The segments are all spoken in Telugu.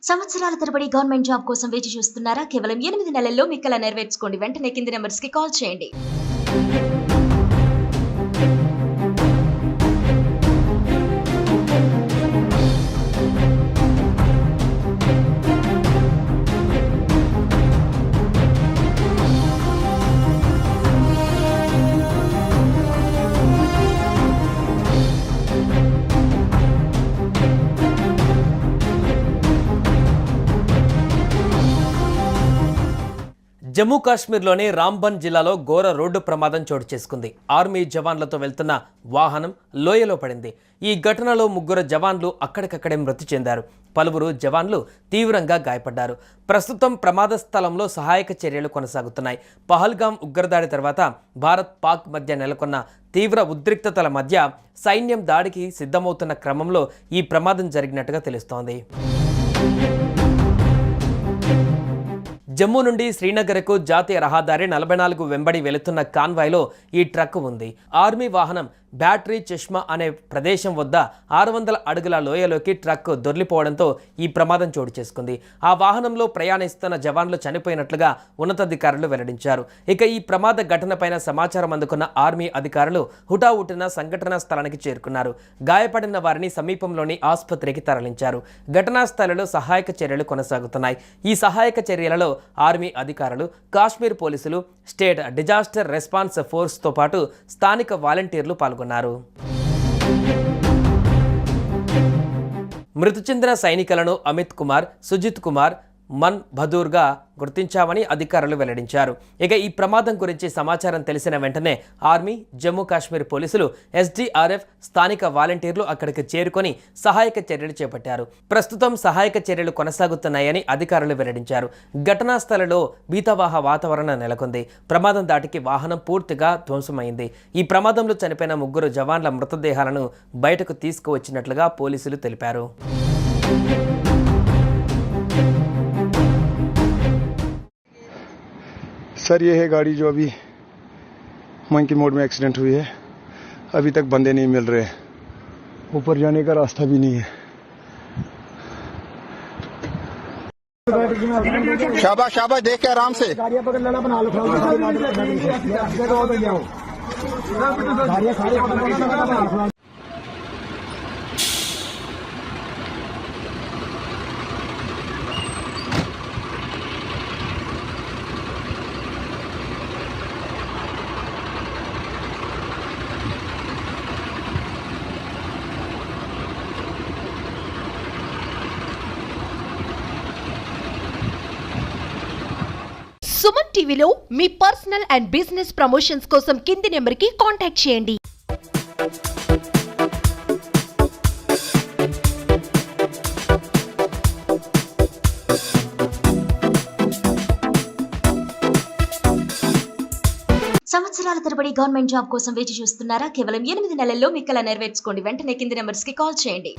సంవత్సరాల తరబడి గవర్నమెంట్ జాబ్ కోసం వేచి చూస్తున్నారా? కేవలం 8 నెలల్లో మీ కల నెరవేర్చుకోండి. వెంటనే కింది నంబర్స్‌కి కాల్ చేయండి. జమ్మూ కాశ్మీర్లోని రాంబన్ జిల్లాలో ఘోర రోడ్డు ప్రమాదం చోటు చేసుకుంది. ఆర్మీ జవాన్లతో వెళ్తున్న వాహనం లోయలో పడింది. ఈ ఘటనలో 3 జవాన్లు అక్కడికక్కడే మృతి చెందారు. పలువురు జవాన్లు తీవ్రంగా గాయపడ్డారు. ప్రస్తుతం ప్రమాద స్థలంలో సహాయక చర్యలు కొనసాగుతున్నాయి. పహల్గాం ఉగ్రదాడి తర్వాత భారత్ పాక్ మధ్య నెలకొన్న తీవ్ర ఉద్రిక్తతల మధ్య సైన్యం దాడికి సిద్ధమవుతున్న క్రమంలో ఈ ప్రమాదం జరిగినట్టుగా తెలుస్తోంది. జమ్మూ నుండి శ్రీనగర్కు జాతీయ రహదారి 44 వెంబడి వెళుతున్న కాన్వాయ్లో ఈ ట్రక్ ఉంది. ఆర్మీ వాహనం బ్యాటరీ చష్మా అనే ప్రదేశం వద్ద 600 అడుగుల లోయలోకి ట్రక్ దొర్లిపోవడంతో ఈ ప్రమాదం చోటు చేసుకుంది. ఆ వాహనంలో ప్రయాణిస్తున్న జవాన్లు చనిపోయినట్లుగా ఉన్నతాధికారులు వెల్లడించారు. ఇక ఈ ప్రమాద ఘటనపైన సమాచారం అందుకున్న ఆర్మీ అధికారులు హుటాహుటిన సంఘటనా స్థలానికి చేరుకున్నారు. గాయపడిన వారిని సమీపంలోని ఆసుపత్రికి తరలించారు. ఘటనా స్థలంలో సహాయక చర్యలు కొనసాగుతున్నాయి. ఈ సహాయక చర్యలలో ఆర్మీ అధికారులు, కాశ్మీర్ పోలీసులు, స్టేట్ డిజాస్టర్ రెస్పాన్స్ ఫోర్స్తో పాటు స్థానిక వాలంటీర్లు పాల్గొన్నారు. మృతి చెందిన సైనికులను అమిత్ కుమార్, సుజిత్ కుమార్, మన్ బహదూర్గా గుర్తించామని అధికారులు వెల్లడించారు. ఇక ఈ ప్రమాదం గురించి సమాచారం తెలిసిన వెంటనే ఆర్మీ, జమ్మూ కాశ్మీర్ పోలీసులు, ఎస్డీఆర్ఎఫ్, స్థానిక వాలంటీర్లు అక్కడికి చేరుకొని సహాయక చర్యలు చేపట్టారు. ప్రస్తుతం సహాయక చర్యలు కొనసాగుతున్నాయని అధికారులు వెల్లడించారు. ఘటనా స్థలంలో భీతావహ వాతావరణం నెలకొంది. ప్రమాదం దాటికి వాహనం పూర్తిగా ధ్వంసమైంది. ఈ ప్రమాదంలో చనిపోయిన 3 జవాన్ల మృతదేహాలను బయటకు తీసుకువచ్చినట్లుగా పోలీసులు తెలిపారు. सर ये है गाड़ी जो अभी मंकी मोड में एक्सीडेंट हुई है. अभी तक बंदे नहीं मिल रहे. ऊपर जाने का रास्ता भी नहीं है. शाबाश शाबाश, देख के आराम से. गाड़ियां पकड़ लेना, बना लो. సుమన్ టీవీలో మీ పర్సనల్ అండ్ బిజినెస్ ప్రమోషన్స్ కోసం కింది నెంబర్కి కాంటాక్ట్ చేయండి. సంవత్సరాల తరబడి గవర్నమెంట్ జాబ్ కోసం వేచి చూస్తున్నారా? కేవలం 8 నెలల్లో మీ కల నెరవేర్చుకోండి. వెంటనే కింది నంబర్స్‌కి కాల్ చేయండి.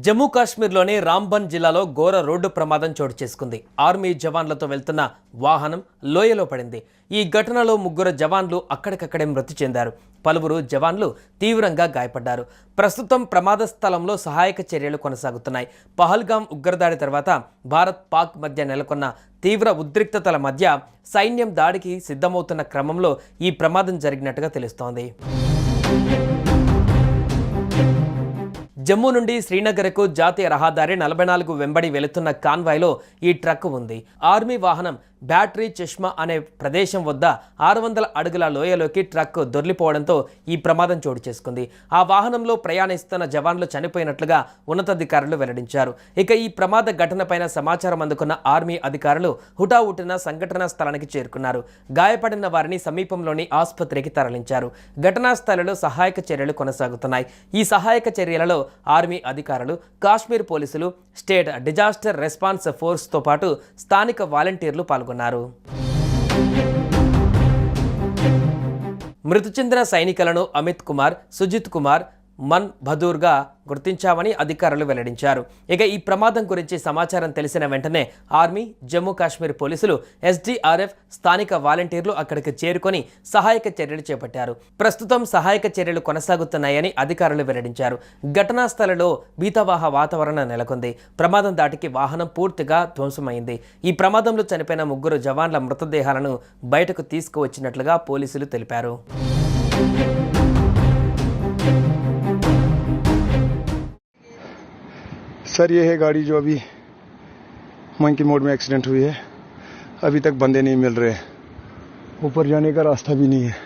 జమ్మూ కాశ్మీర్లోని రాంబన్ జిల్లాలో ఘోర రోడ్డు ప్రమాదం చోటు చేసుకుంది. ఆర్మీ జవాన్లతో వెళ్తున్న వాహనం లోయలో పడింది. ఈ ఘటనలో 3 జవాన్లు అక్కడికక్కడే మృతి చెందారు. పలువురు జవాన్లు తీవ్రంగా గాయపడ్డారు. ప్రస్తుతం ప్రమాద స్థలంలో సహాయక చర్యలు కొనసాగుతున్నాయి. పహల్గాం ఉగ్రదాడి తర్వాత భారత్ పాక్ మధ్య నెలకొన్న తీవ్ర ఉద్రిక్తతల మధ్య సైన్యం దాడికి సిద్ధమవుతున్న క్రమంలో ఈ ప్రమాదం జరిగినట్టుగా తెలుస్తోంది. జమ్మూ నుండి శ్రీనగర్కు జాతీయ రహదారి 44 వెంబడి వెళుతున్న కాన్వాయ్లో ఈ ట్రక్ ఉంది. ఆర్మీ వాహనం బ్యాటరీ చష్మా అనే ప్రదేశం వద్ద 600 అడుగుల లోయలోకి ట్రక్ దొర్లిపోవడంతో ఈ ప్రమాదం చోటు చేసుకుంది. ఆ వాహనంలో ప్రయాణిస్తున్న జవాన్లు చనిపోయినట్లుగా ఉన్నతాధికారులు వెల్లడించారు. ఇక ఈ ప్రమాద ఘటనపైన సమాచారం అందుకున్న ఆర్మీ అధికారులు హుటాహుటిన సంఘటనా స్థలానికి చేరుకున్నారు. గాయపడిన వారిని సమీపంలోని ఆసుపత్రికి తరలించారు. ఘటనా స్థలంలో సహాయక చర్యలు కొనసాగుతున్నాయి. ఈ సహాయక చర్యలలో ఆర్మీ అధికారులు, కాశ్మీర్ పోలీసులు, స్టేట్ డిజాస్టర్ రెస్పాన్స్ ఫోర్స్తో పాటు స్థానిక వాలంటీర్లు పాల్గొన్నారు. పాల్గొన్నారు. మృతి చెందిన సైనికులను అమిత్ కుమార్, సుజిత్ కుమార్, మన్ బహదూర్గా గుర్తించామని అధికారులు వెల్లడించారు. ఇక ఈ ప్రమాదం గురించి సమాచారం తెలిసిన వెంటనే ఆర్మీ, జమ్మూ కాశ్మీర్ పోలీసులు, ఎస్డీఆర్ఎఫ్, స్థానిక వాలంటీర్లు అక్కడికి చేరుకొని సహాయక చర్యలు చేపట్టారు. ప్రస్తుతం సహాయక చర్యలు కొనసాగుతున్నాయని అధికారులు వెల్లడించారు. ఘటనా స్థలంలో భీతావహ వాతావరణం నెలకొంది. ప్రమాదం దాటికి వాహనం పూర్తిగా ధ్వంసమైంది. ఈ ప్రమాదంలో చనిపోయిన 3 జవాన్ల మృతదేహాలను బయటకు తీసుకువచ్చినట్లుగా పోలీసులు తెలిపారు. सर ये है गाड़ी जो अभी मंकी मोड़ में एक्सीडेंट हुई है. अभी तक बंदे नहीं मिल रहे. ऊपर जाने का रास्ता भी नहीं है.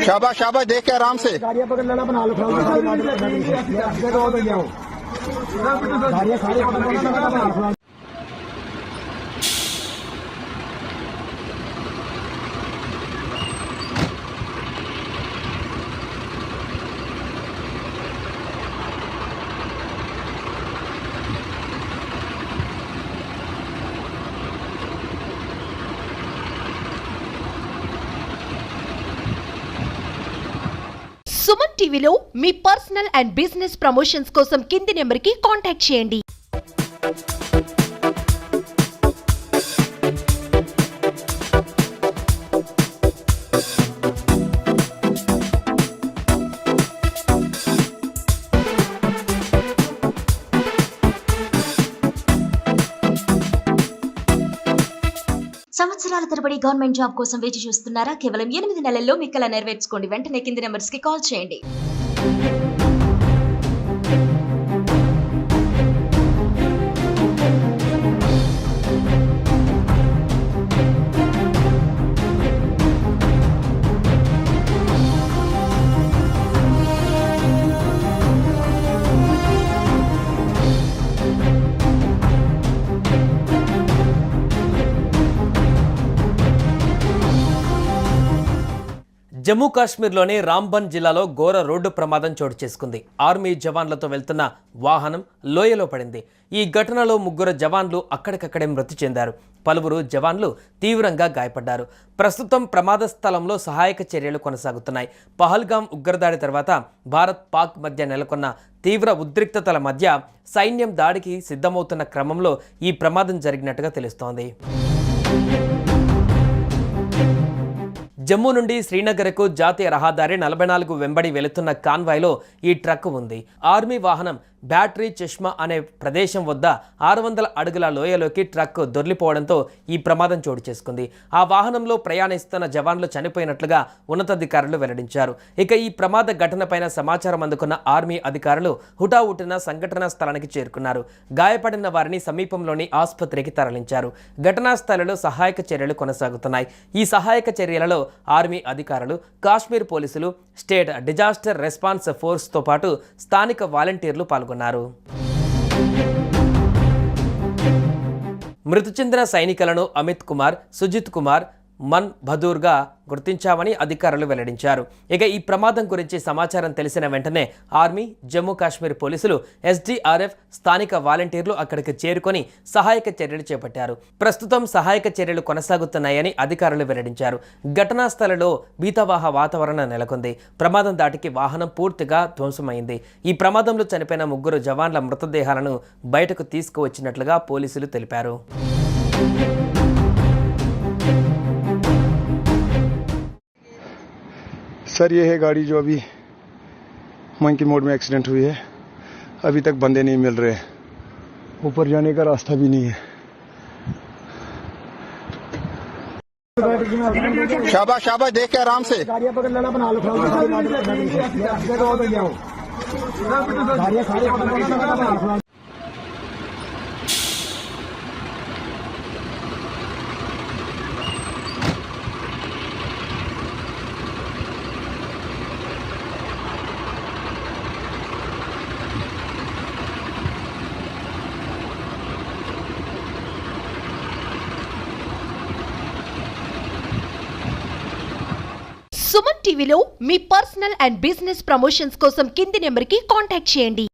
शाबाश शाबाश देख के आराम से సుమన్ టీవీలో మీ పర్సనల్ అండ్ బిజినెస్ ప్రమోషన్స్ కోసం కింది నెంబర్కి కాంటాక్ట్ చేయండి. సంవత్సరాల తరబడి గవర్నమెంట్ జాబ్ కోసం వేచి చూస్తున్నారా? కేవలం 8 నెలల్లో మీ కల నెరవేర్చుకోండి. వెంటనే కింది నెంబర్స్ కి కాల్ చేయండి. జమ్మూ కాశ్మీర్లోని రాంబన్ జిల్లాలో ఘోర రోడ్డు ప్రమాదం చోటు చేసుకుంది. ఆర్మీ జవాన్లతో వెళ్తున్న వాహనం లోయలో పడింది. ఈ ఘటనలో 3 జవాన్లు అక్కడికక్కడే మృతి చెందారు. పలువురు జవాన్లు తీవ్రంగా గాయపడ్డారు. ప్రస్తుతం ప్రమాద స్థలంలో సహాయక చర్యలు కొనసాగుతున్నాయి. పహల్గాం ఉగ్రదాడి తర్వాత భారత్, పాక్ మధ్య నెలకొన్న తీవ్ర ఉద్రిక్తతల మధ్య సైన్యం దాడికి సిద్ధమవుతున్న క్రమంలో ఈ ప్రమాదం జరిగినట్టుగా తెలుస్తోంది. జమ్మూ నుండి శ్రీనగర్కు జాతీయ రహదారి 44 వెంబడి వెళుతున్న కాన్వాయ్లో ఈ ట్రక్ ఉంది. ఆర్మీ వాహనం బ్యాటరీ చష్మా అనే ప్రదేశం వద్ద 600 అడుగుల లోయలోకి ట్రక్ దొర్లిపోవడంతో ఈ ప్రమాదం చోటు చేసుకుంది. ఆ వాహనంలో ప్రయాణిస్తున్న జవాన్లు చనిపోయినట్లుగా ఉన్నతాధికారులు వెల్లడించారు. ఇక ఈ ప్రమాద ఘటనపైన సమాచారం అందుకున్న ఆర్మీ అధికారులు హుటాహుటిన సంఘటనా స్థలానికి చేరుకున్నారు. గాయపడిన వారిని సమీపంలోని ఆసుపత్రికి తరలించారు. ఘటనా స్థలంలో సహాయక చర్యలు కొనసాగుతున్నాయి. ఈ సహాయక చర్యలలో ఆర్మీ అధికారులు, కాశ్మీర్ పోలీసులు, స్టేట్ డిజాస్టర్ రెస్పాన్స్ ఫోర్స్తో పాటు స్థానిక వాలంటీర్లు పాల్గొన్నారు. మృతి చెందిన సైనికులను అమిత్ కుమార్, సుజిత్ కుమార్, మన్ బహదూర్గా గుర్తించామని అధికారులు వెల్లడించారు. ఇక ఈ ప్రమాదం గురించి సమాచారం తెలిసిన వెంటనే ఆర్మీ, జమ్మూ కాశ్మీర్ పోలీసులు, ఎస్డీఆర్ఎఫ్, స్థానిక వాలంటీర్లు అక్కడికి చేరుకొని సహాయక చర్యలు చేపట్టారు. ప్రస్తుతం సహాయక చర్యలు కొనసాగుతున్నాయని అధికారులు వెల్లడించారు. ఘటనా స్థలంలో భీతావహ వాతావరణం నెలకొంది. ప్రమాదం దాటికి వాహనం పూర్తిగా ధ్వంసమైంది. ఈ ప్రమాదంలో చనిపోయిన 3 జవాన్ల మృతదేహాలను బయటకు తీసుకువచ్చినట్లుగా పోలీసులు తెలిపారు. सर ये है गाड़ी जो अभी मंकी मोड़ में एक्सीडेंट हुई है. अभी तक बंदे नहीं मिल रहे. ऊपर जाने का रास्ता भी नहीं है. शाबाश शाबाश देख के आराम से సుమన్ టీవీలో మీ పర్సనల్ అండ్ బిజినెస్ ప్రమోషన్స్ కోసం కింది నెంబర్కి కాంటాక్ట్ చేయండి.